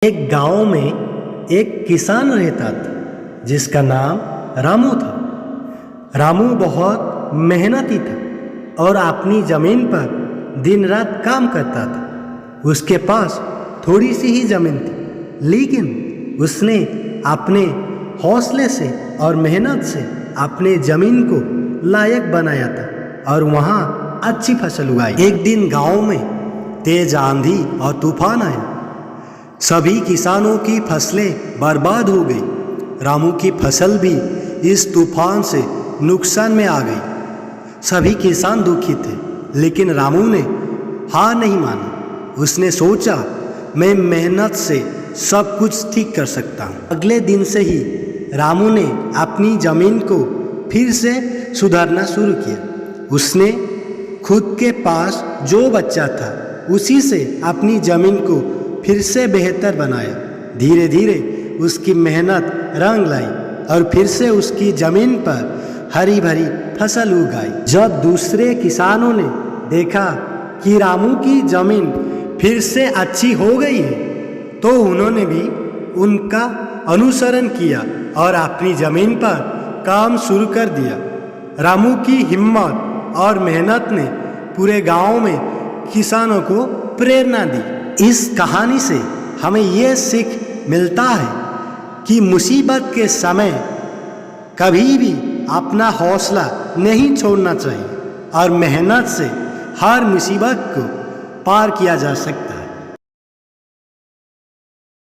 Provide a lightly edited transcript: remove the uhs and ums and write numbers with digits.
एक गांव में एक किसान रहता था जिसका नाम रामू था। रामू बहुत मेहनती था और अपनी जमीन पर दिन रात काम करता था। उसके पास थोड़ी सी ही जमीन थी, लेकिन उसने अपने हौसले से और मेहनत से अपने जमीन को लायक बनाया था और वहाँ अच्छी फसल उगाई। एक दिन गांव में तेज आंधी और तूफान आया। सभी किसानों की फसलें बर्बाद हो गई। रामू की फसल भी इस तूफान से नुकसान में आ गई। सभी किसान दुखी थे, लेकिन रामू ने हार नहीं मानी। उसने सोचा, मैं मेहनत से सब कुछ ठीक कर सकता हूँ। अगले दिन से ही रामू ने अपनी जमीन को फिर से सुधारना शुरू किया। उसने खुद के पास जो बचा था उसी से अपनी जमीन को फिर से बेहतर बनाया। धीरे धीरे उसकी मेहनत रंग लाई और फिर से उसकी जमीन पर हरी भरी फसल उगाई। जब दूसरे किसानों ने देखा कि रामू की जमीन फिर से अच्छी हो गई है, तो उन्होंने भी उनका अनुसरण किया और अपनी जमीन पर काम शुरू कर दिया। रामू की हिम्मत और मेहनत ने पूरे गांव में किसानों को प्रेरणा दी। इस कहानी से हमें ये सीख मिलता है कि मुसीबत के समय कभी भी अपना हौसला नहीं छोड़ना चाहिए और मेहनत से हर मुसीबत को पार किया जा सकता है।